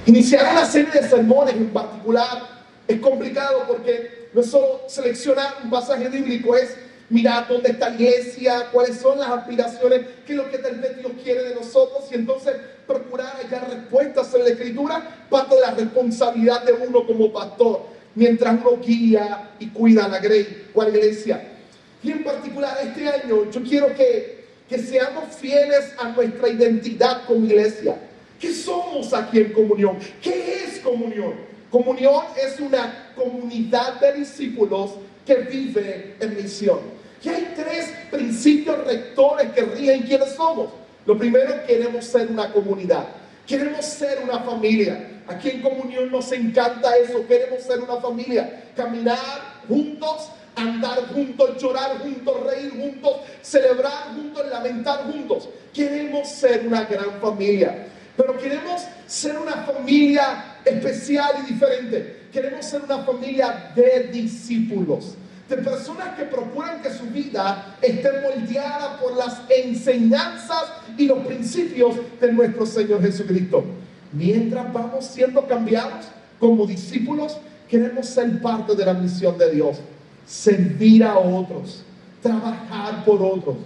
Iniciar una serie de sermones en particular es complicado porque no es solo seleccionar un pasaje bíblico, es mirar dónde está la iglesia, cuáles son las aspiraciones, qué es lo que tal vez Dios quiere de nosotros, y entonces procurar hallar respuestas en la Escritura, parte de la responsabilidad de uno como pastor, mientras uno guía y cuida a la grey o a la iglesia. Y en particular este año yo quiero que seamos fieles a nuestra identidad como iglesia. ¿Qué somos aquí en Comunión? ¿Qué es Comunión? Comunión es una comunidad de discípulos que vive en misión. Y hay tres principios rectores que rigen quiénes somos. Lo primero, queremos ser una comunidad. Queremos ser una familia. Aquí en Comunión nos encanta eso. Queremos ser una familia. Caminar juntos, andar juntos, llorar juntos, reír juntos, celebrar juntos, lamentar juntos. Queremos ser una gran familia. Pero queremos ser una familia especial y diferente. Queremos ser una familia de discípulos, de personas que procuran que su vida esté moldeada por las enseñanzas y los principios de nuestro Señor Jesucristo. Mientras vamos siendo cambiados como discípulos, queremos ser parte de la misión de Dios, servir a otros, trabajar por otros,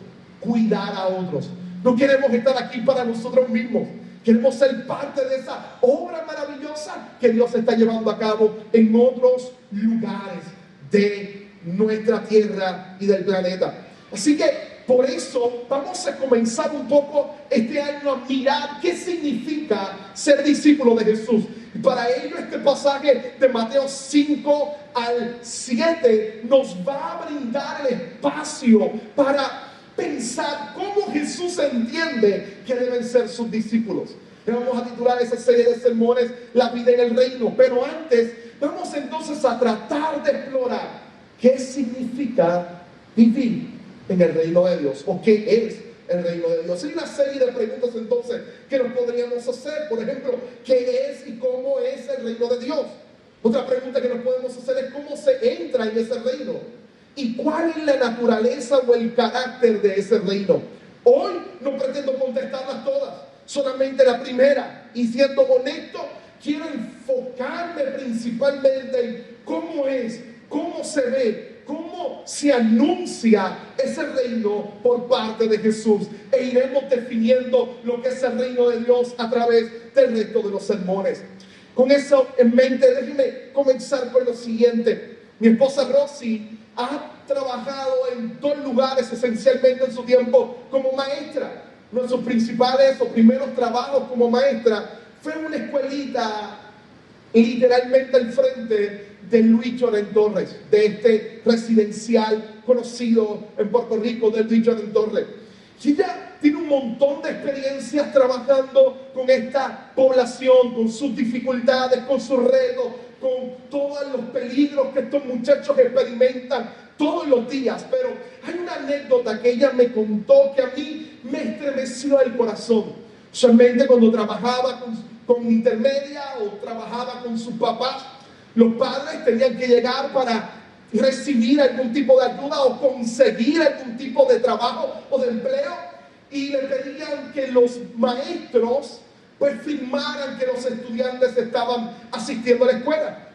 cuidar a otros. No queremos estar aquí para nosotros mismos. Queremos ser parte de esa obra maravillosa que Dios está llevando a cabo en otros lugares de nuestra tierra y del planeta. Así que por eso vamos a comenzar un poco este año a mirar qué significa ser discípulo de Jesús. Y para ello este pasaje de Mateo 5 al 7 nos va a brindar el espacio para pensar cómo Jesús entiende que deben ser sus discípulos. Le vamos a titular esa serie de sermones La vida en el reino. Pero antes vamos entonces a tratar de explorar qué significa vivir en el reino de Dios, o qué es el reino de Dios. Hay una serie de preguntas entonces que nos podríamos hacer. Por ejemplo, ¿qué es y cómo es el reino de Dios? Otra pregunta que nos podemos hacer es ¿cómo se entra en ese reino? ¿Y cuál es la naturaleza o el carácter de ese reino? Hoy no pretendo contestarlas todas, solamente la primera. Y siendo honesto, quiero enfocarme principalmente en cómo es, cómo se ve, cómo se anuncia ese reino por parte de Jesús. E iremos definiendo lo que es el reino de Dios a través del resto de los sermones. Con eso en mente, déjenme comenzar con lo siguiente. Mi esposa Rosy ha trabajado en dos lugares esencialmente en su tiempo como maestra. Uno de sus principales o primeros trabajos como maestra fue una escuelita literalmente al frente de Luis Llorén Torres, de este residencial conocido en Puerto Rico de Luis Llorén Torres. Y ella tiene un montón de experiencias trabajando con esta población, con sus dificultades, con sus retos, con todos los peligros que estos muchachos experimentan todos los días. Pero hay una anécdota que ella me contó que a mí me estremeció el corazón. Usualmente cuando trabajaba con intermedia o trabajaba con sus papás, los padres tenían que llegar para recibir algún tipo de ayuda o conseguir algún tipo de trabajo o de empleo, y le pedían que los maestros pues firmaran que los estudiantes estaban asistiendo a la escuela.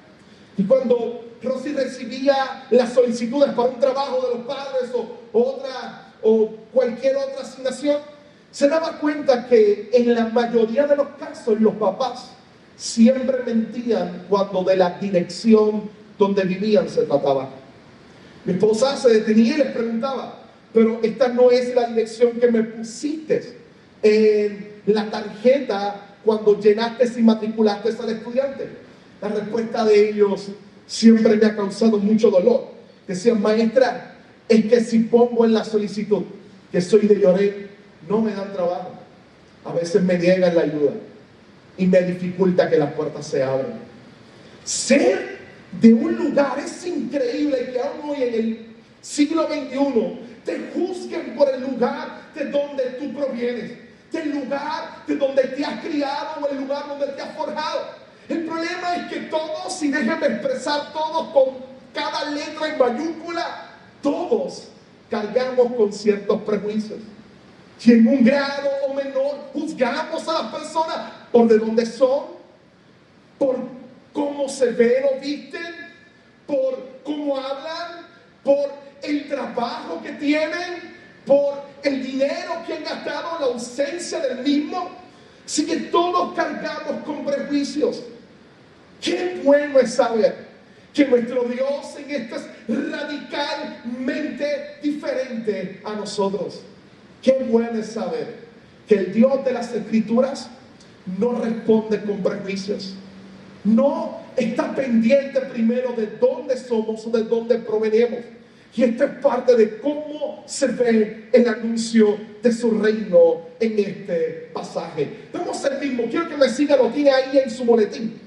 Y cuando Rosy recibía las solicitudes para un trabajo de los padres o cualquier otra asignación, se daba cuenta que en la mayoría de los casos los papás siempre mentían cuando de la dirección donde vivían se trataba. Mi esposa se detenía y les preguntaba: pero esta no es la dirección que me pusiste en la tarjeta cuando llenaste y matriculaste al estudiante. La respuesta de ellos siempre me ha causado mucho dolor. Decían: maestra, es que si pongo en la solicitud que soy de Llorén, no me dan trabajo. A veces me niegan la ayuda y me dificulta que las puertas se abran. Ser de un lugar es increíble que aún hoy en el siglo XXI te juzguen por el lugar de donde tú provienes, del lugar de donde te has criado o el lugar donde te has forjado. El problema es que todos, y déjenme expresar todos con cada letra en mayúscula, todos cargamos con ciertos prejuicios. Y en un grado o menor juzgamos a las personas por de dónde son, por cómo se ven o visten, por cómo hablan, por el trabajo que tienen, por el dinero que han gastado, la ausencia del mismo. Así que todos cargamos con prejuicios. Qué bueno es saber que nuestro Dios en esto es radicalmente diferente a nosotros. Qué bueno es saber que el Dios de las Escrituras no responde con prejuicios. No está pendiente primero de dónde somos o de dónde provenimos. Y esto es parte de cómo se ve el anuncio de su reino en este pasaje. Vamos al mismo. Quiero que me siga, lo tiene ahí en su boletín.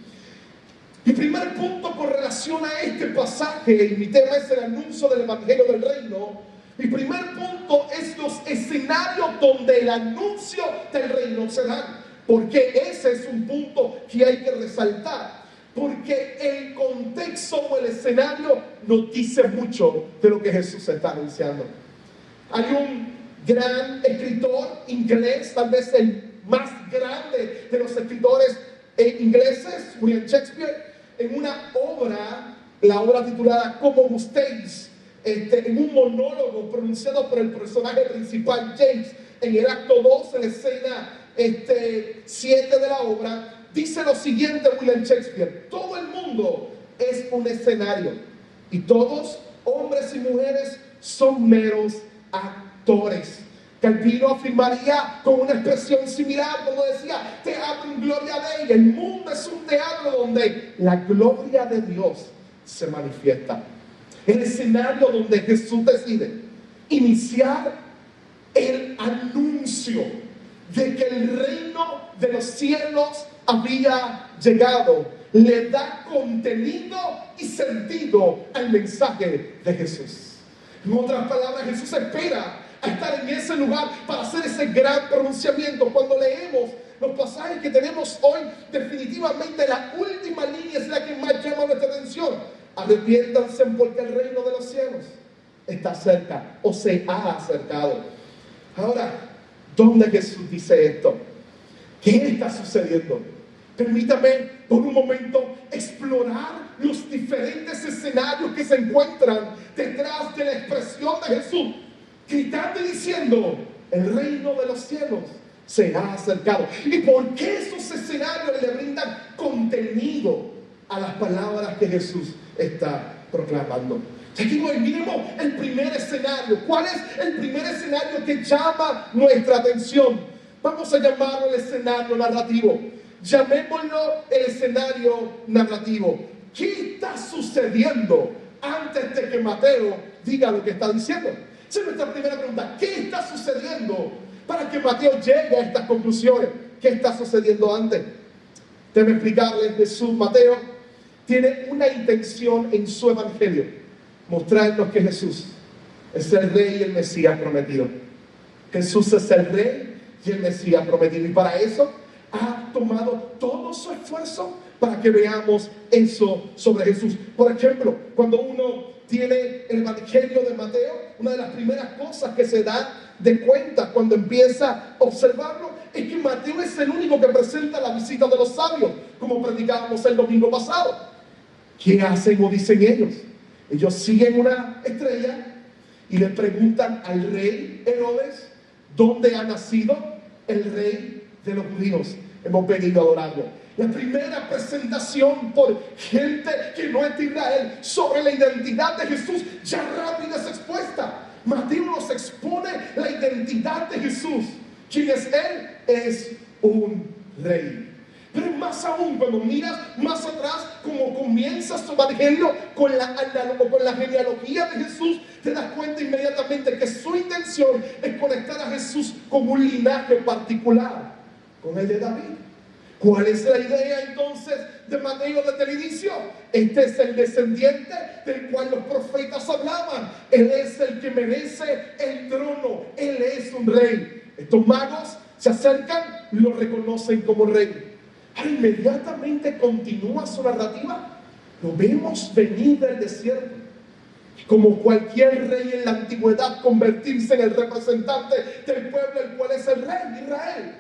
Mi primer punto con relación a este pasaje, y mi tema es el anuncio del Evangelio del Reino. Mi primer punto es los escenarios donde el anuncio del reino se da. Porque ese es un punto que hay que resaltar. Porque el contexto o el escenario nos dice mucho de lo que Jesús está anunciando. Hay un gran escritor inglés, tal vez el más grande de los escritores ingleses, William Shakespeare, en una obra, la obra titulada Como Gustéis, en un monólogo pronunciado por el personaje principal, James, en el acto 2, en la escena 7 de la obra, dice lo siguiente William Shakespeare: todo el mundo es un escenario y todos, hombres y mujeres, son meros actores. Calvino afirmaría con una expresión similar, como decía, teatro en gloria Dei. El mundo es un teatro donde la gloria de Dios se manifiesta. El escenario donde Jesús decide iniciar el anuncio de que el reino de los cielos había llegado, le da contenido y sentido al mensaje de Jesús. En otras palabras, Jesús espera a estar en ese lugar para hacer ese gran pronunciamiento. Cuando leemos los pasajes que tenemos hoy, definitivamente la última línea es la que más llama nuestra atención. Arrepiéntanse porque el reino de los cielos está cerca o se ha acercado. Ahora, ¿dónde Jesús dice esto? ¿Qué está sucediendo? Permítame por un momento explorar los diferentes escenarios que se encuentran detrás de la expresión de Jesús, gritando y diciendo: el reino de los cielos se ha acercado. ¿Y por qué esos escenarios le brindan contenido a las palabras que Jesús está proclamando? Aquí miremos el primer escenario. ¿Cuál es el primer escenario que llama nuestra atención? Vamos a llamarlo el escenario narrativo. Llamémoslo el escenario narrativo. ¿Qué está sucediendo antes de que Mateo diga lo que está diciendo? Esa es nuestra primera pregunta. ¿Qué está sucediendo para que Mateo llegue a estas conclusiones? ¿Qué está sucediendo antes? Debo explicarles. Mateo tiene una intención en su evangelio: mostrarnos que Jesús es el rey y el Mesías prometido. Jesús es el rey y el Mesías prometido, y para eso ha tomado todo su esfuerzo para que veamos eso sobre Jesús. Por ejemplo, cuando uno tiene el evangelio de Mateo, una de las primeras cosas que se da de cuenta cuando empieza a observarlo es que Mateo es el único que presenta la visita de los sabios, como predicábamos el domingo pasado. ¿Qué hacen o dicen ellos? Ellos siguen una estrella y le preguntan al rey Herodes: ¿dónde ha nacido el rey de los judíos? Hemos venido a adorarlo. La primera presentación por gente que no es de Israel sobre la identidad de Jesús ya rápida es expuesta. Mateo nos expone la identidad de Jesús. ¿Quién es Él? Es un rey. Pero más aún, cuando miras más atrás, como comienza su evangelio con la genealogía de Jesús, te das cuenta inmediatamente que su intención es conectar a Jesús con un linaje particular, con el de David. ¿Cuál es la idea entonces de Mateo desde el inicio? Este es el descendiente del cual los profetas hablaban. Él es el que merece el trono. Él es un rey. Estos magos se acercan, lo reconocen como rey. Inmediatamente continúa su narrativa. Lo vemos venir del desierto, como cualquier rey en la antigüedad, convertirse en el representante del pueblo, el cual es el rey de Israel.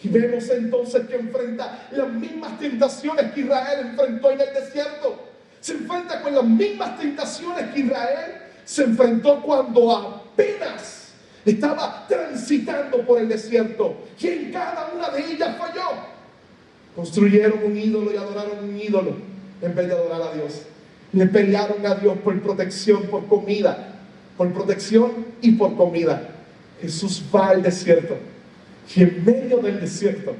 Y vemos entonces que enfrenta las mismas tentaciones que Israel enfrentó en el desierto. Se enfrenta con las mismas tentaciones que Israel se enfrentó cuando apenas estaba transitando por el desierto. Y en cada una de ellas falló. Construyeron un ídolo y adoraron un ídolo en vez de adorar a Dios. Le pelearon a Dios por protección, por comida. Por protección y por comida. Jesús va al desierto. Y en medio del desierto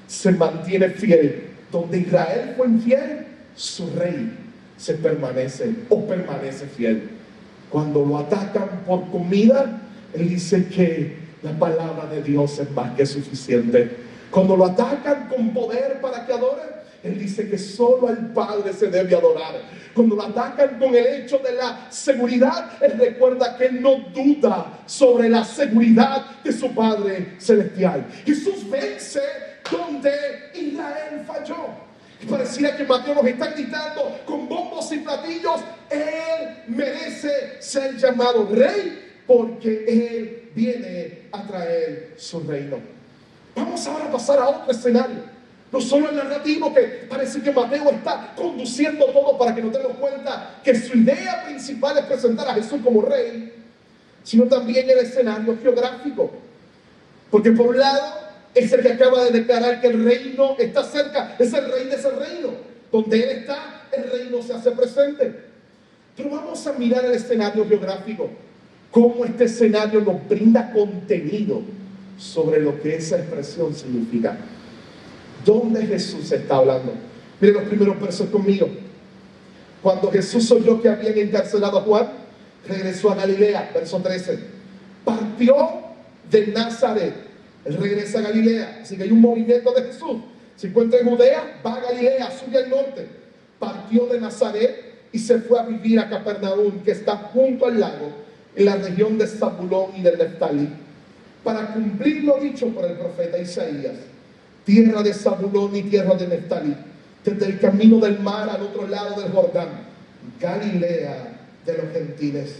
se mantiene fiel. Donde Israel fue infiel, su rey permanece fiel. Cuando lo atacan por comida, él dice que la palabra de Dios es más que suficiente. Cuando lo atacan con poder para que adore, él dice que solo al Padre se debe adorar. Cuando lo atacan con el hecho de la seguridad, él recuerda que él no duda sobre la seguridad de su Padre Celestial. Jesús vence donde Israel falló. Y pareciera que Mateo nos está gritando con bombos y platillos: Él merece ser llamado Rey porque Él viene a traer su reino. Vamos ahora a pasar a otro escenario. No solo el narrativo, que parece que Mateo está conduciendo todo para que nos demos cuenta que su idea principal es presentar a Jesús como Rey, sino también el escenario geográfico. Porque por un lado es el que acaba de declarar que el reino está cerca, es el rey de ese reino. Donde Él está, el reino se hace presente. Pero vamos a mirar el escenario geográfico, cómo este escenario nos brinda contenido sobre lo que esa expresión significa. ¿Dónde Jesús está hablando? Miren los primeros versos conmigo. Cuando Jesús oyó que habían encarcelado a Juan, regresó a Galilea, verso 13. Partió de Nazaret. Él regresa a Galilea. Así que hay un movimiento de Jesús. Se encuentra en Judea, va a Galilea, sube al norte. Partió de Nazaret y se fue a vivir a Capernaum, que está junto al lago, en la región de Zabulón y de Neftalí, para cumplir lo dicho por el profeta Isaías. Tierra de Zabulón y tierra de Neftalí, desde el camino del mar al otro lado del Jordán, Galilea de los gentiles.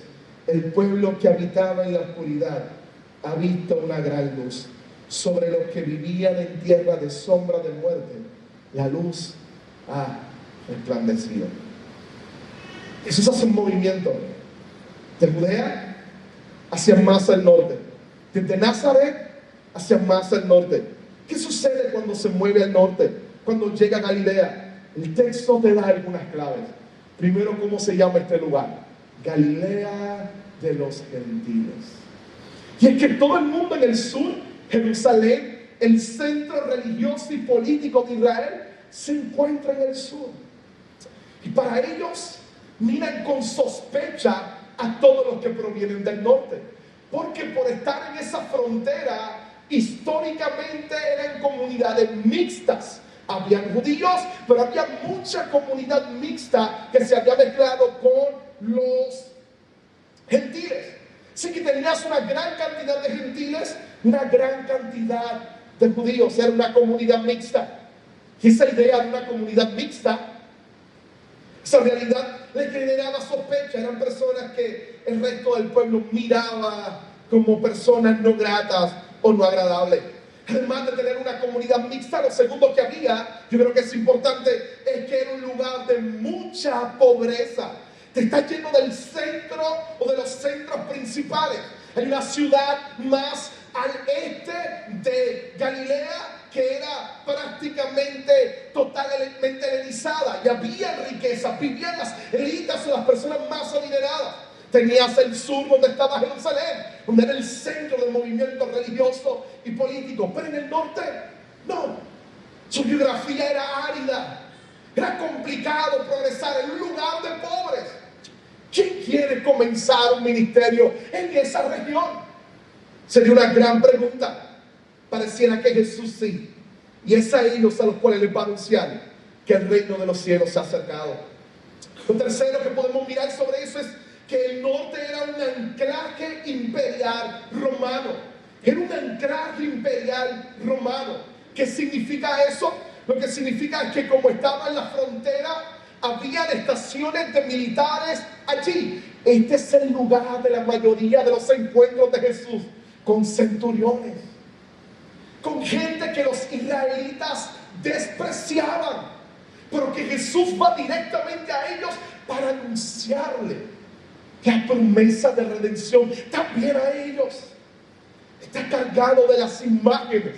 El pueblo que habitaba en la oscuridad ha visto una gran luz. Sobre los que vivían en tierra de sombra de muerte, la luz ha resplandecido. Jesús hace un movimiento de Judea hacia más al norte, desde Nazaret hacia más al norte. ¿Qué sucede cuando se mueve al norte? Cuando llega a Galilea. El texto te da algunas claves. Primero, ¿cómo se llama este lugar? Galilea de los gentiles. Y es que todo el mundo en el sur, Jerusalén, el centro religioso y político de Israel, se encuentra en el sur. Y para ellos, miran con sospecha a todos los que provienen del norte. Porque por estar en esa frontera, históricamente eran comunidades mixtas. Habían judíos, pero había mucha comunidad mixta que se había mezclado con los gentiles. Así que tenías una gran cantidad de gentiles, una gran cantidad de judíos. Era una comunidad mixta. Y esa idea de una comunidad mixta, esa realidad le generaba sospecha. Eran personas que el resto del pueblo miraba como personas no gratas o no agradables. Además de tener una comunidad mixta, lo segundo que había, yo creo que es importante, es que era un lugar de mucha pobreza. Está lleno del centro o de los centros principales. Hay una ciudad más al este de Galilea que era prácticamente totalmente helenizada, y había riqueza, vivían las élites o las personas más adineradas. Tenías el sur, donde estaba Jerusalén, donde era el centro del movimiento religioso y político. Pero en el norte, no. Su geografía era árida. Era complicado progresar en un lugar de pobres. ¿Quién quiere comenzar un ministerio en esa región? Sería una gran pregunta. Pareciera que Jesús sí. Y es a ellos a los cuales les va a anunciar que el reino de los cielos se ha acercado. Lo tercero que podemos mirar sobre eso es que el norte era un anclaje imperial romano. Era un anclaje imperial romano. ¿Qué significa eso? Lo que significa es que como estaba en la frontera, habían estaciones de militares allí. Este es el lugar de la mayoría de los encuentros de Jesús con centuriones, con gente que los israelitas despreciaban, pero que Jesús va directamente a ellos para anunciarle la promesa de redención también a ellos. Está cargado de las imágenes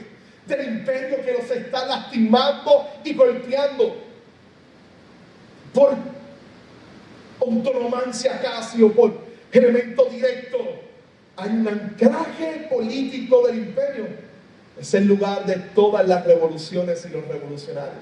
del imperio que los está lastimando y golpeando por autonomancia casi o por elemento directo. Hay un anclaje político del imperio. Es el lugar de todas las revoluciones y los revolucionarios.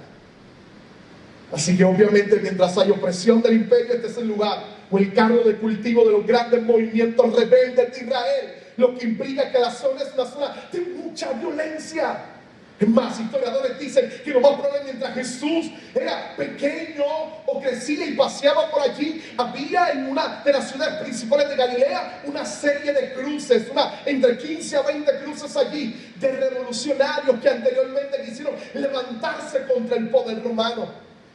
Así que obviamente mientras hay opresión del imperio, este es el lugar o el carro de cultivo de los grandes movimientos rebeldes de Israel, lo que implica que la zona es una zona de mucha violencia. Es más, historiadores dicen que lo más probable, mientras Jesús era pequeño o crecía y paseaba por allí, había en una de las ciudades principales de Galilea una serie de cruces, entre 15 a 20 cruces allí, de revolucionarios que anteriormente quisieron levantarse contra el poder romano.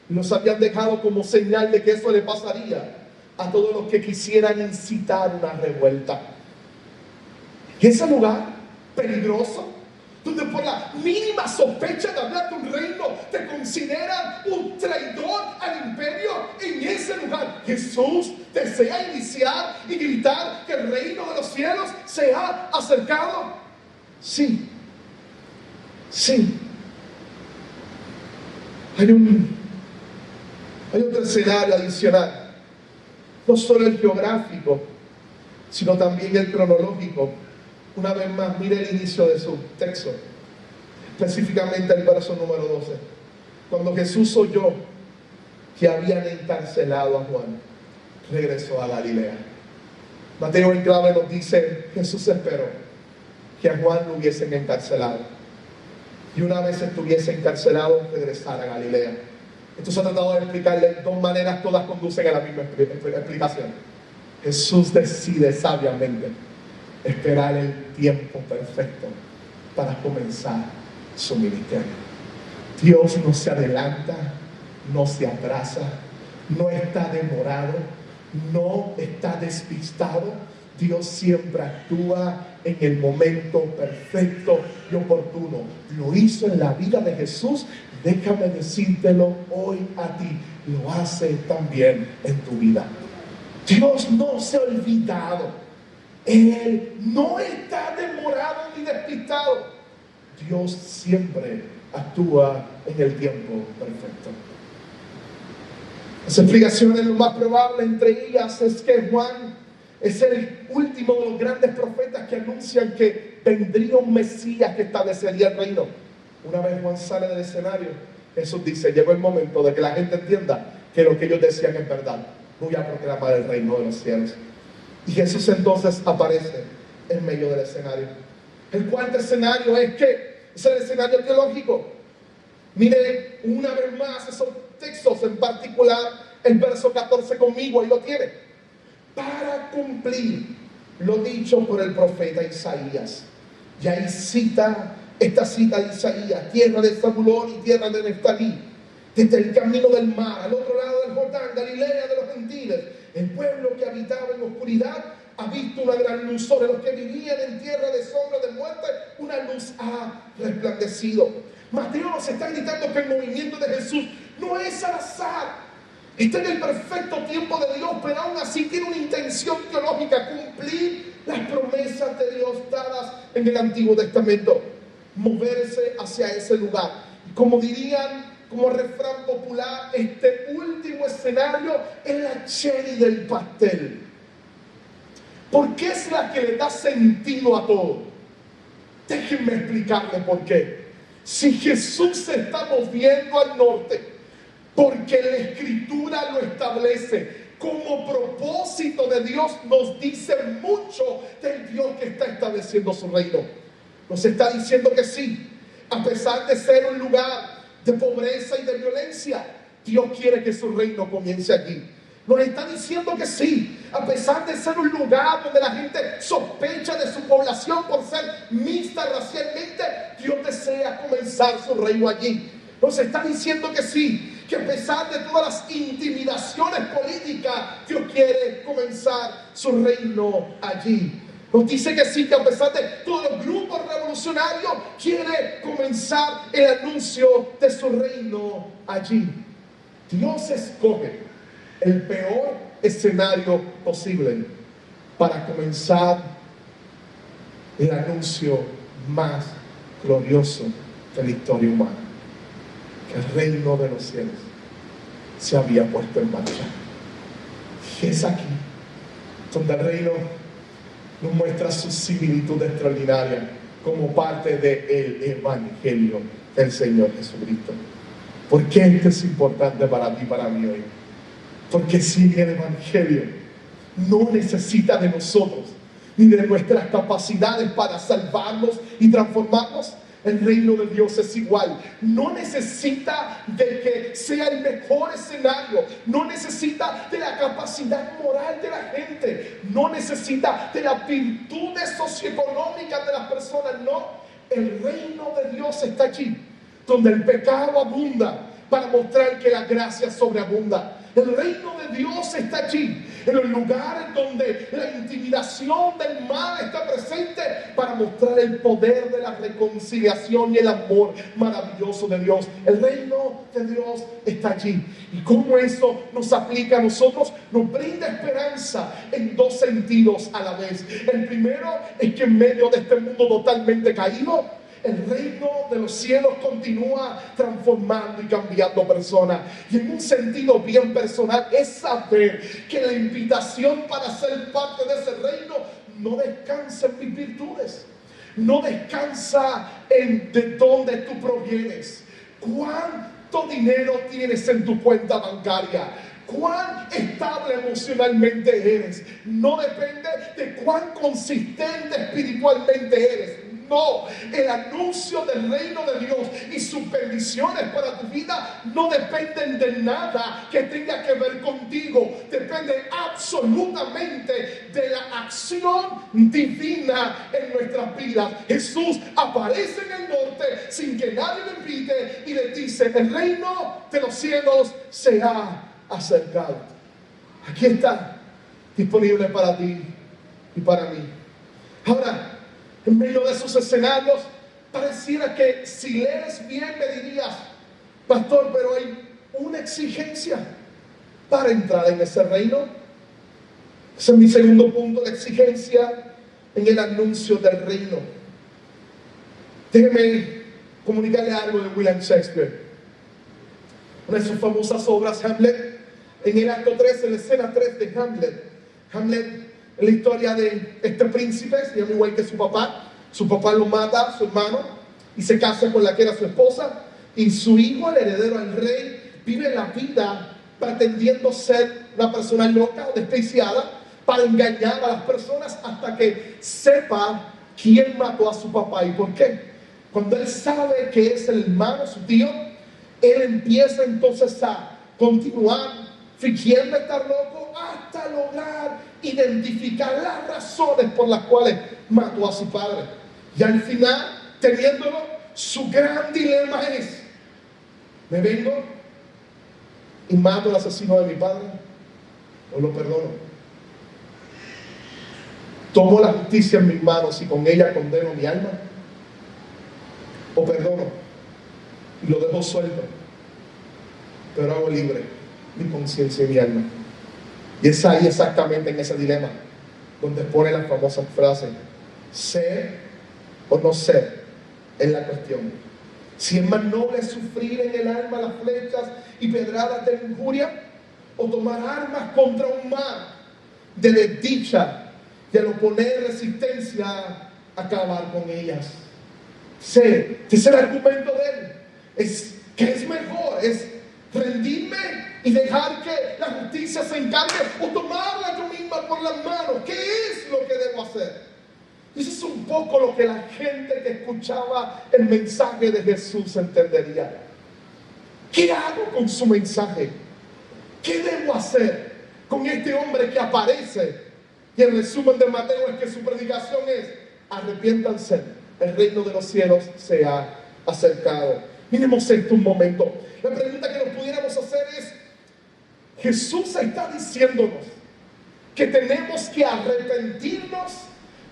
Los habían dejado como señal de que eso le pasaría a todos los que quisieran incitar una revuelta. Y ese lugar peligroso, donde por la mínima sospecha de hablar de un reino te consideran un traidor al imperio, en ese lugar Jesús desea iniciar y gritar que el reino de los cielos se ha acercado. Sí. Hay otro escenario adicional, no solo el geográfico, sino también el cronológico. Una vez más, mire el inicio de su texto, específicamente el verso número 12. Cuando Jesús oyó que habían encarcelado a Juan, regresó a Galilea. Mateo en clave nos dice: Jesús esperó que a Juan lo hubiesen encarcelado, y una vez estuviese encarcelado, regresar a Galilea. Esto se ha tratado de explicarle de dos maneras, todas conducen a la misma explicación. Jesús decide sabiamente esperar el tiempo perfecto para comenzar su ministerio. Dios no se adelanta, no se atrasa, no está demorado, no está despistado. Dios siempre actúa en el momento perfecto y oportuno. Lo hizo en la vida de Jesús. Déjame decírtelo hoy a ti, lo hace también en tu vida. Dios no se ha olvidado. Él no está demorado ni despistado. Dios siempre actúa en el tiempo perfecto. Las explicaciones, lo más probable entre ellas es que Juan es el último de los grandes profetas que anuncian que vendría un Mesías que establecería el reino. Una vez Juan sale del escenario, Jesús dice: llegó el momento de que la gente entienda que lo que ellos decían es verdad. Voy a proclamar el reino de los cielos. Y Jesús entonces aparece en medio del escenario. El cuarto escenario es el escenario teológico. Mire una vez más esos textos, en particular el verso 14 conmigo, ahí lo tiene. Para cumplir lo dicho por el profeta Isaías. Y ahí esta cita de Isaías: tierra de Zabulón y tierra de Neftalí, desde el camino del mar, al otro lado del Jordán, Galilea de los gentiles, el pueblo que habitaba en oscuridad ha visto una gran luz. Sobre los que vivían en tierra de sombra de muerte, una luz ha resplandecido. Mateo nos está gritando que el movimiento de Jesús no es al azar. Está en el perfecto tiempo de Dios, pero aún así tiene una intención teológica: cumplir las promesas de Dios dadas en el Antiguo Testamento, moverse hacia ese lugar. Como dirían, como refrán popular, este último escenario es la cherry del pastel, porque es la que le da sentido a todo. Déjenme explicarle por qué. Si Jesús se está moviendo al norte, porque la Escritura lo establece como propósito de Dios, nos dice mucho del Dios que está estableciendo su reino. Nos está diciendo que sí, a pesar de ser un lugar de pobreza y de violencia, Dios quiere que su reino comience allí. Nos está diciendo que sí, a pesar de ser un lugar donde la gente sospecha de su población por ser mixta racialmente, Dios desea comenzar su reino allí. Nos está diciendo que sí, que a pesar de todas las intimidaciones políticas, Dios quiere comenzar su reino allí. Nos dice que sí, que a pesar de todos los grupos revolucionarios revolucionario quiere comenzar el anuncio de su reino allí. Dios escoge el peor escenario posible para comenzar el anuncio más glorioso de la historia humana, que el reino de los cielos se había puesto en marcha. Y es aquí donde el reino nos muestra su similitud extraordinaria como parte del Evangelio del Señor Jesucristo. ¿Por qué esto es importante para ti y para mí hoy? Porque si el Evangelio no necesita de nosotros ni de nuestras capacidades para salvarnos y transformarnos, el reino de Dios es igual. No necesita de que sea el mejor escenario, no necesita de la capacidad moral de la gente, no necesita de las virtudes socioeconómicas de las personas. No, el reino de Dios está allí donde el pecado abunda para mostrar que la gracia sobreabunda. El reino de Dios está allí, en los lugares donde la intimidación del mal está presente, para mostrar el poder de la reconciliación y el amor maravilloso de Dios. El reino de Dios está allí. Y cómo eso nos aplica a nosotros, nos brinda esperanza en dos sentidos a la vez. El primero es que en medio de este mundo totalmente caído, el reino de los cielos continúa transformando y cambiando personas. Y en un sentido bien personal es saber que la invitación para ser parte de ese reino no descansa en mis virtudes, no descansa en de dónde tú provienes, cuánto dinero tienes en tu cuenta bancaria, cuán estable emocionalmente eres. No depende de cuán consistente espiritualmente eres. No, el anuncio del reino de Dios y sus bendiciones para tu vida no dependen de nada que tenga que ver contigo. Depende absolutamente de la acción divina en nuestras vidas. Jesús aparece en el norte sin que nadie lo invite y le dice: el reino de los cielos se ha acercado. Aquí está, disponible para ti y para mí. Ahora, en medio de esos escenarios, pareciera que si lees bien me dirías: pastor, pero hay una exigencia para entrar en ese reino. Ese es mi segundo punto, la exigencia en el anuncio del reino. Déjeme comunicarle algo de William Shakespeare. Una de sus famosas obras, Hamlet, en el acto 3, en la escena 3 de Hamlet. Hamlet, la historia de este príncipe, se llama igual que su papá. Su papá lo mata a su hermano y se casa con la que era su esposa. Y su hijo, el heredero al rey, vive la vida pretendiendo ser una persona loca o desquiciada para engañar a las personas hasta que sepa quién mató a su papá y por qué. Cuando él sabe que es el hermano, su tío, él empieza entonces a continuar fingiendo estar loco hasta lograr identificar las razones por las cuales mató a su padre. Y al final, teniéndolo, su gran dilema es: ¿me vengo y mato al asesino de mi padre o lo perdono? ¿Tomo la justicia en mis manos y con ella condeno mi alma? ¿O perdono y lo dejo suelto, pero hago libre mi conciencia y mi alma? Y es ahí, exactamente en ese dilema, donde pone la famosa frase: ser o no ser es la cuestión. Si es más noble sufrir en el alma las flechas y pedradas de la injuria, o tomar armas contra un mar de desdicha y al oponer resistencia acabar con ellas. Sé, ese es el argumento de él. Es que es mejor, es rendirme y dejar que la justicia se encargue, o tomarla yo misma por las manos. ¿Qué es lo que debo hacer? Y eso es un poco lo que la gente que escuchaba el mensaje de Jesús entendería. ¿Qué hago con su mensaje? ¿Qué debo hacer con este hombre que aparece? Y el resumen de Mateo es que su predicación es: arrepiéntanse, el reino de los cielos se ha acercado. Miremos esto un momento. La pregunta que nos pudiéramos hacer es: Jesús está diciéndonos que tenemos que arrepentirnos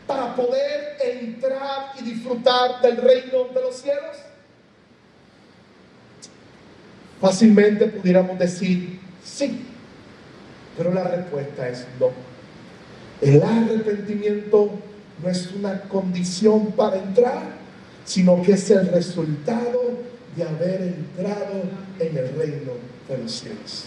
para poder entrar y disfrutar del reino de los cielos? Fácilmente pudiéramos decir sí, pero la respuesta es no. El arrepentimiento no es una condición para entrar, sino que es el resultado de haber entrado en el reino de los cielos.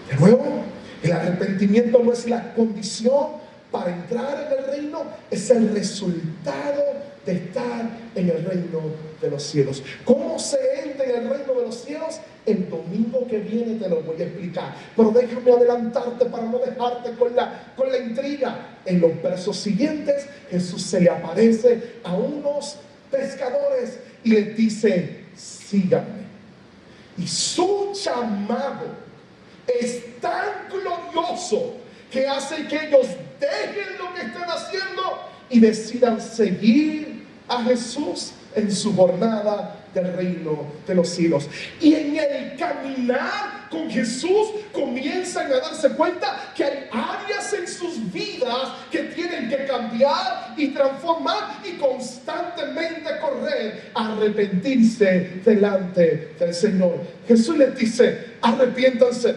De nuevo, el arrepentimiento no es la condición para entrar en el reino, es el resultado de estar en el reino de los cielos. ¿Cómo se entra en el reino de los cielos? El domingo que viene te lo voy a explicar, pero déjame adelantarte para no dejarte con la intriga. En los versos siguientes, Jesús se le aparece a unos pescadores y les dice: síganme. Y su llamado es tan glorioso que hace que ellos dejen lo que están haciendo y decidan seguir a Jesús en su jornada del reino de los cielos. Y en el caminar con Jesús comienzan a darse cuenta que hay áreas en sus vidas que tienen que cambiar y transformar y constantemente correr a arrepentirse delante del Señor. Jesús les dice: arrepiéntanse,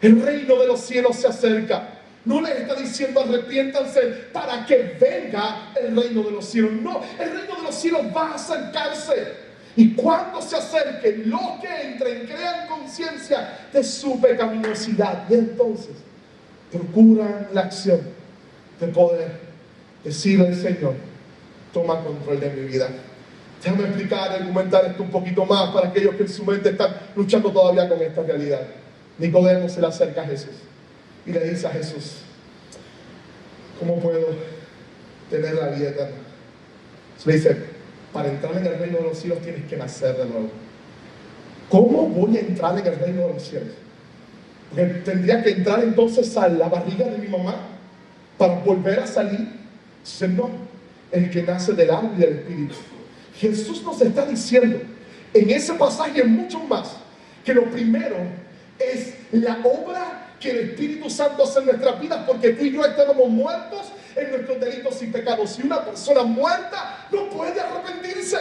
el reino de los cielos se acerca. No les está diciendo arrepiéntanse para que venga el reino de los cielos. No, el reino de los cielos va a acercarse. Y cuando se acerque, los que entren crean conciencia de su pecaminosidad. Y entonces procuran la acción de poder decirle al Señor: toma control de mi vida. Déjame explicar y argumentar esto un poquito más para aquellos que en su mente están luchando todavía con esta realidad. Nicodemo se le acerca a Jesús y le dice a Jesús: ¿cómo puedo tener la vida eterna? Le dice: para entrar en el reino de los cielos tienes que nacer de nuevo. ¿Cómo voy a entrar en el reino de los cielos? Porque tendría que entrar entonces a la barriga de mi mamá para volver a salir. Dice: no, el que nace del agua y del Espíritu. Jesús nos está diciendo en ese pasaje y mucho más que lo primero es la obra que el Espíritu Santo hace en nuestras vidas, porque tú y yo estábamos muertos en nuestros delitos y pecados. Si una persona muerta no puede arrepentirse,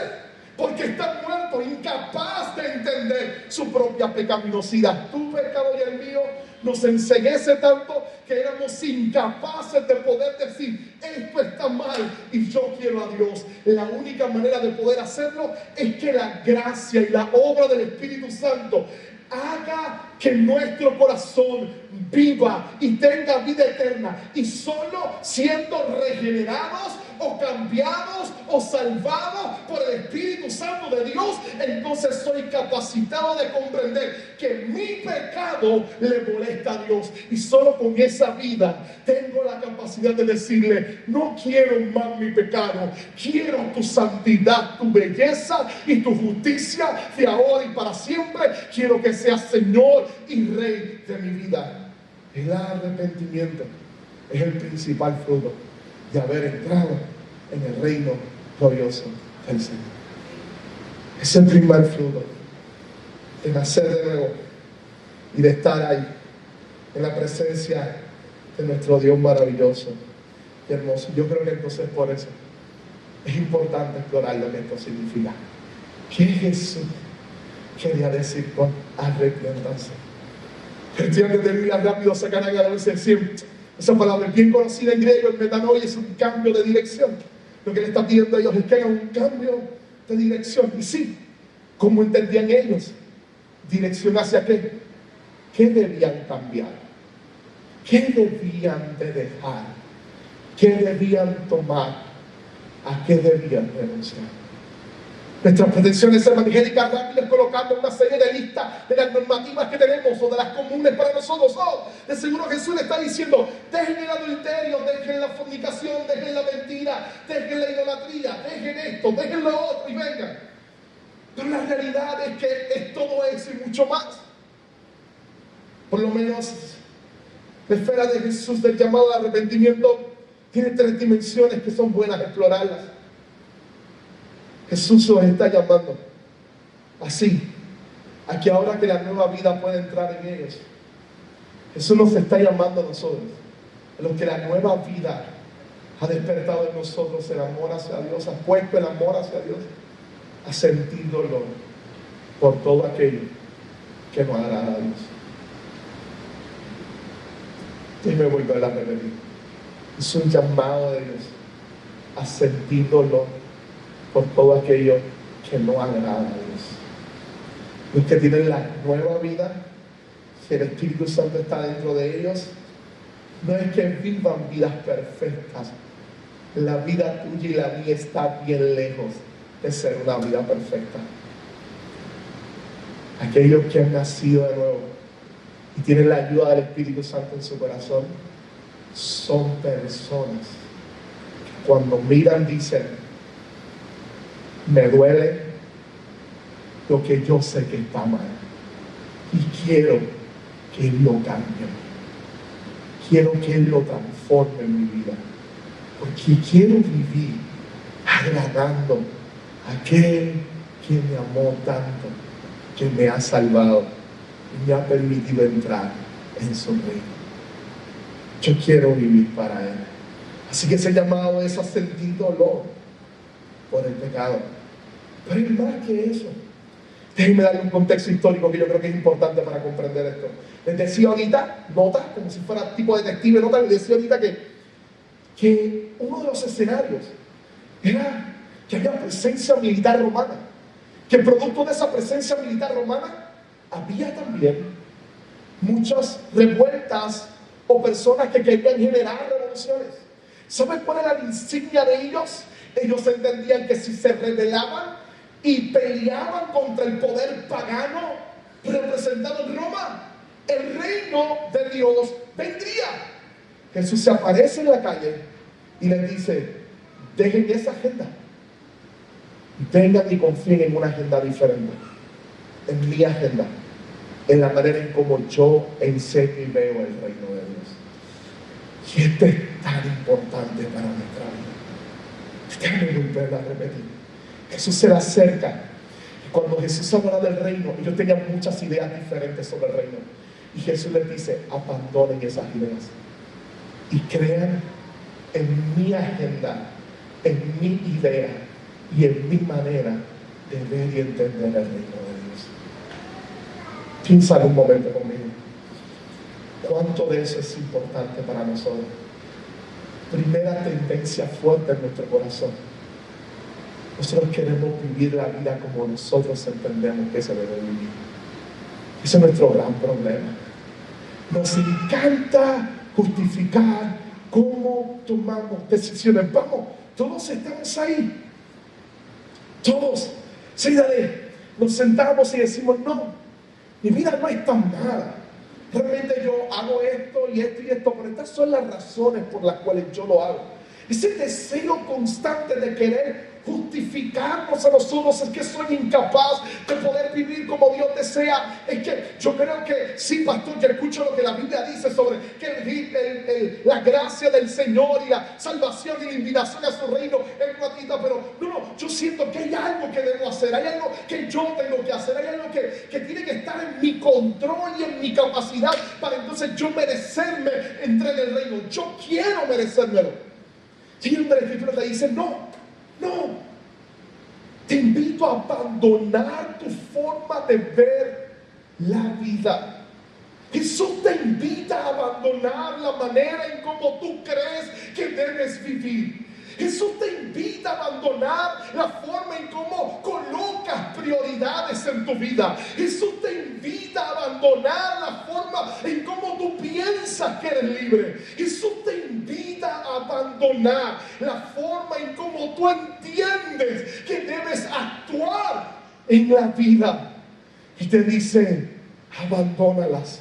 porque está muerto, incapaz de entender su propia pecaminosidad. Tu pecado y el mío nos enceguece tanto que éramos incapaces de poder decir: esto está mal y yo quiero a Dios. La única manera de poder hacerlo es que la gracia y la obra del Espíritu Santo haga que nuestro corazón viva y tenga vida eterna. Y solo siendo regenerados o cambiados o salvados por el Espíritu Santo de Dios, entonces soy capacitado de comprender que mi pecado le molesta a Dios. Y solo con esa vida tengo la capacidad de decirle: no quiero más mi pecado, quiero tu santidad, tu belleza y tu justicia de ahora y para siempre. Quiero que seas Señor y Rey de mi vida. El arrepentimiento es el principal fruto de haber entrado en el reino glorioso del Señor. Es el primer fruto de nacer de nuevo y de estar ahí en la presencia de nuestro Dios maravilloso y hermoso. Yo creo que entonces por eso es importante explorar lo que esto significa. ¿Qué Jesús quería decir con arrepiéntanse? Estudiantes de Biblia rápido sacarán a la luz decir: esa palabra es bien conocida en griego, el metanoia, es un cambio de dirección. Lo que le está pidiendo a ellos es que hagan un cambio de dirección. Y sí, ¿cómo entendían ellos? ¿Dirección hacia qué? ¿Qué debían cambiar? ¿Qué debían de dejar? ¿Qué debían tomar? ¿A qué debían renunciar? Nuestras pretensiones evangélicas rápidas colocando una serie de listas de las normativas que tenemos o de las comunes para nosotros. Oh, de seguro Jesús le está diciendo: dejen el adulterio, dejen la fornicación, dejen la mentira, dejen la idolatría, dejen esto, dejen lo otro y vengan. Pero la realidad es que es todo eso y mucho más. Por lo menos la esfera de Jesús del llamado al arrepentimiento tiene 3 dimensiones que son buenas explorarlas. Jesús los está llamando así, a que ahora que la nueva vida puede entrar en ellos, Jesús nos está llamando a nosotros, a los que la nueva vida ha despertado en nosotros el amor hacia Dios, ha puesto el amor hacia Dios, a sentir dolor por todo aquello que no agrada a Dios. Déjeme volver a repetir. Es un llamado de Dios a sentir dolor por todo aquello que no agrada a Dios. Los que tienen la nueva vida, que el Espíritu Santo está dentro de ellos, no es que vivan vidas perfectas. La vida tuya y la mía está bien lejos de ser una vida perfecta. Aquellos que han nacido de nuevo y tienen la ayuda del Espíritu Santo en su corazón, son personas que cuando miran dicen: me duele lo que yo sé que está mal y quiero que Él lo cambie, quiero que Él lo transforme en mi vida, porque quiero vivir agradando a aquel que me amó tanto, que me ha salvado y me ha permitido entrar en su reino. Yo quiero vivir para Él. Así que ese llamado es a sentir dolor por el pecado. Pero es más que eso. Déjenme darle un contexto histórico que yo creo que es importante para comprender esto. Les decía ahorita, nota, como si fuera tipo detective, nota, les decía ahorita que uno de los escenarios era que había presencia militar romana. Que producto de esa presencia militar romana había también muchas revueltas o personas que querían generar revoluciones. ¿Saben cuál era la insignia de ellos? Ellos entendían que si se rebelaban y peleaban contra el poder pagano representado en Roma, el reino de Dios vendría. Jesús se aparece en la calle y les dice: dejen esa agenda y vengan y confíen en una agenda diferente, en mi agenda, en la manera en cómo yo enseño y veo el reino de Dios. Y esto es tan importante para nuestra vida. Déjame volver a repetir. Jesús se le acerca. Y cuando Jesús habla del reino, ellos tenían muchas ideas diferentes sobre el reino. Y Jesús les dice: abandonen esas ideas y crean en mi agenda, en mi idea y en mi manera de ver y entender el reino de Dios. Piensa un momento conmigo. ¿Cuánto de eso es importante para nosotros? Primera tendencia fuerte en nuestro corazón. Nosotros queremos vivir la vida como nosotros entendemos que se debe vivir. Ese es nuestro gran problema. Nos encanta justificar cómo tomamos decisiones. Vamos, todos estamos ahí. Todos. Sí, dale. Nos sentamos y decimos: no, mi vida no es tan mala. Realmente yo hago esto y esto y esto, pero estas son las razones por las cuales yo lo hago. Ese deseo constante de querer justificarnos a nosotros, es que soy incapaz de poder vivir como Dios desea. Es que yo creo que sí, pastor, yo escucho lo que la Biblia dice sobre que la gracia del Señor y la salvación y la invitación a su reino es gratuita, pero no, yo siento que hay algo que debo hacer, hay algo que yo tengo que hacer, hay algo que tiene que estar en mi control y en mi capacidad para entonces yo merecerme entrar en el reino. Yo quiero merecérmelo. Y el Escritura te dice: no, te invito a abandonar tu forma de ver la vida. Jesús te invita a abandonar la manera en cómo tú crees que debes vivir. Jesús te invita a abandonar la forma en cómo colocas prioridades en tu vida. Jesús te invita a abandonar la forma en cómo tú piensas que eres libre. Jesús te invita a abandonar la forma en cómo tú entiendes que debes actuar en la vida. Y te dice: abandónalas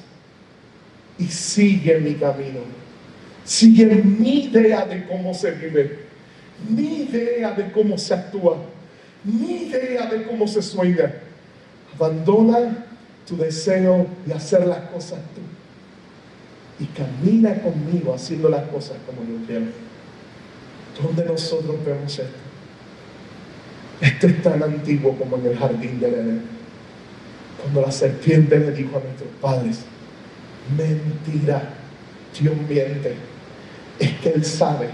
y sigue mi camino. Sigue mi idea de cómo se vive, mi idea de cómo se actúa, mi idea de cómo se sueña. Abandona tu deseo de hacer las cosas tú y camina conmigo haciendo las cosas como yo quiero. ¿Dónde nosotros vemos esto? Esto es tan antiguo como en el jardín del Edén, cuando la serpiente le dijo a nuestros padres: mentira, Dios miente. Es que Él sabe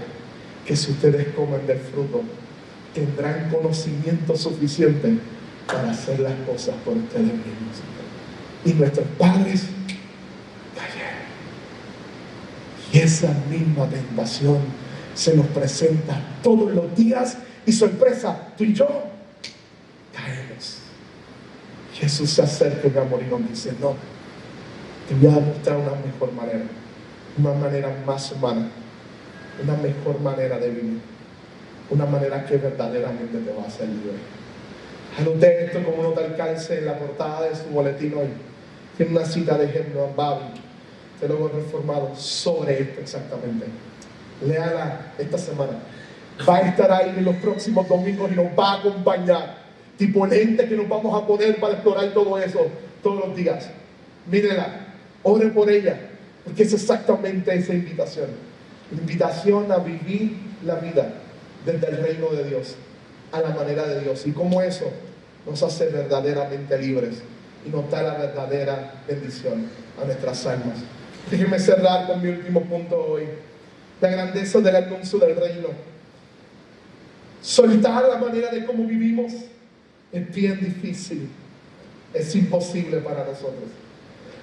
que si ustedes comen del fruto, tendrán conocimiento suficiente para hacer las cosas por ustedes mismos. Y nuestros padres cayeron. Y esa misma tentación se nos presenta todos los días. Y sorpresa, tú y yo caemos. Jesús se acerca, mi amor, y nos dice: no, te voy a mostrar una mejor manera, una manera más humana, una mejor manera de vivir, una manera que verdaderamente te va a hacer libre. Anoté esto como nota al alcance en la portada de su boletín hoy. Tiene una cita de ejemplo, Babi, teólogo reformado, sobre esto exactamente. Léala esta semana. Va a estar ahí en los próximos domingos y nos va a acompañar. Tipo lente que nos vamos a poner para explorar todo eso todos los días. Mírenla, oren por ella, porque es exactamente esa invitación. La invitación a vivir la vida desde el reino de Dios, a la manera de Dios. Y cómo eso nos hace verdaderamente libres y nos da la verdadera bendición a nuestras almas. Déjenme cerrar con mi último punto hoy. La grandeza del anuncio del reino. Soltar la manera de cómo vivimos es bien difícil. Es imposible para nosotros.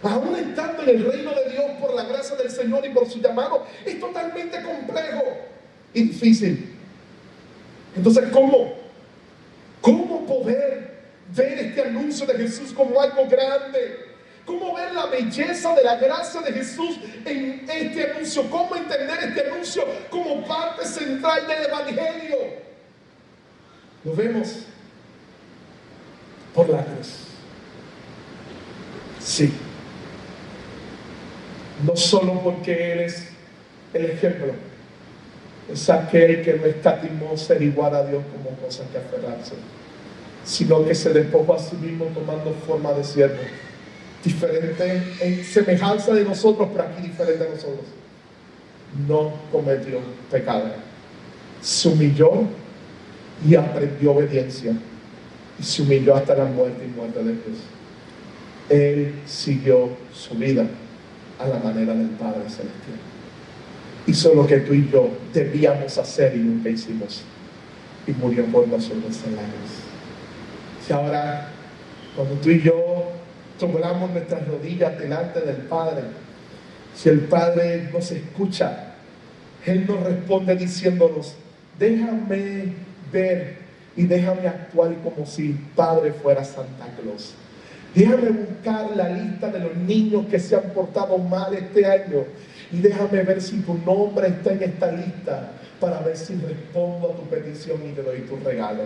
Aún estando en el reino de Dios por la gracia del Señor y por su llamado, es totalmente complejo y difícil. Entonces, ¿cómo poder ver este anuncio de Jesús como algo grande? ¿Cómo ver la belleza de la gracia de Jesús en este anuncio? ¿Cómo entender este anuncio como parte central del Evangelio? Lo vemos por la cruz. Sí. No solo porque Él es el ejemplo, es aquel que no escatimó ser igual a Dios como cosa que aferrarse, sino que se despojó a sí mismo tomando forma de siervo, diferente en semejanza de nosotros, pero aquí diferente a nosotros. No cometió pecado, se humilló y aprendió obediencia, y se humilló hasta la muerte y muerte de cruz. Él siguió su vida a la manera del Padre Celestial. Hizo lo que tú y yo debíamos hacer y nunca hicimos, y murió por nosotros en la cruz. Y ahora, cuando tú y yo doblamos nuestras rodillas delante del Padre, si el Padre nos escucha, Él nos responde diciéndonos: déjame ver y déjame actuar como si el Padre fuera Santa Claus. Déjame buscar la lista de los niños que se han portado mal este año y déjame ver si tu nombre está en esta lista para ver si respondo a tu petición y te doy tu regalo.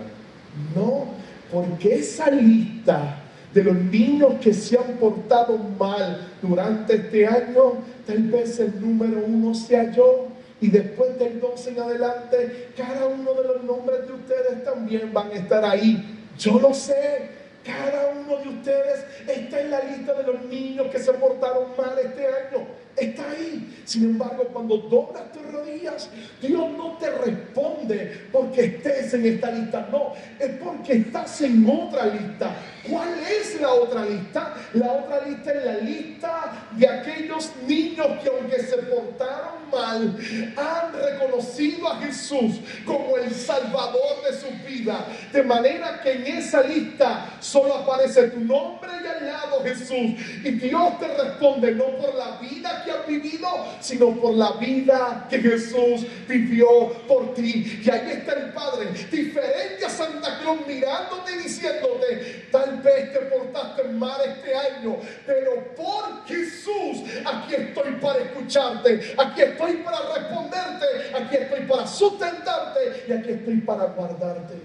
No, porque esa lista de los niños que se han portado mal durante este año, tal vez el número 1 sea yo, y después del 12 en adelante, cada uno de los nombres de ustedes también van a estar ahí. Yo lo sé. Cada uno de ustedes está en la lista de los niños que se portaron mal este año. Está ahí. Sin embargo, cuando doblas tus rodillas, Dios no te responde porque estés en esta lista. No, es porque estás en otra lista. ¿Cuál es la otra lista? La otra lista es la lista de aquellos niños que, aunque se portaron mal, han reconocido a Jesús como el Salvador de su vida. De manera que en esa lista solo aparece tu nombre y al lado Jesús. Y Dios te responde no por la vida que has vivido, sino por la vida que Jesús vivió por ti. Y ahí está el Padre, diferente a Santa Claus, mirándote y diciéndote: tal vez te portaste mal este año, pero por Jesús aquí estoy para escucharte, aquí estoy para responderte, aquí estoy para sustentarte y aquí estoy para guardarte.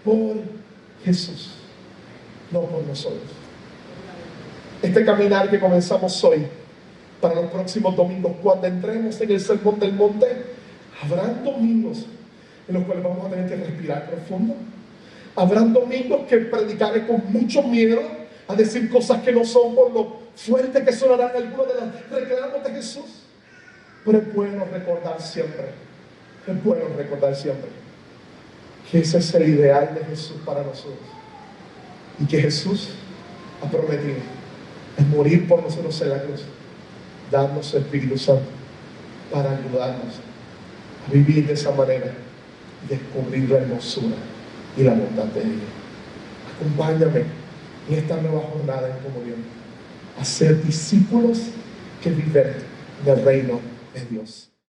Por Jesús, no por nosotros. Este caminar que comenzamos hoy, para los próximos domingos, cuando entremos en el Sermón del Monte, habrán domingos en los cuales vamos a tener que respirar profundo. Habrán domingos que predicaré con mucho miedo a decir cosas que no son, por lo fuerte que sonarán algunos de los reclamos de Jesús. Pero es bueno recordar siempre, que ese es el ideal de Jesús para nosotros. Y que Jesús ha prometido es morir por nosotros en la cruz, darnos su Espíritu Santo para ayudarnos a vivir de esa manera y descubrir la hermosura y la bondad de ella. Acompáñame en esta nueva jornada en comunión a ser discípulos que viven en el reino de Dios.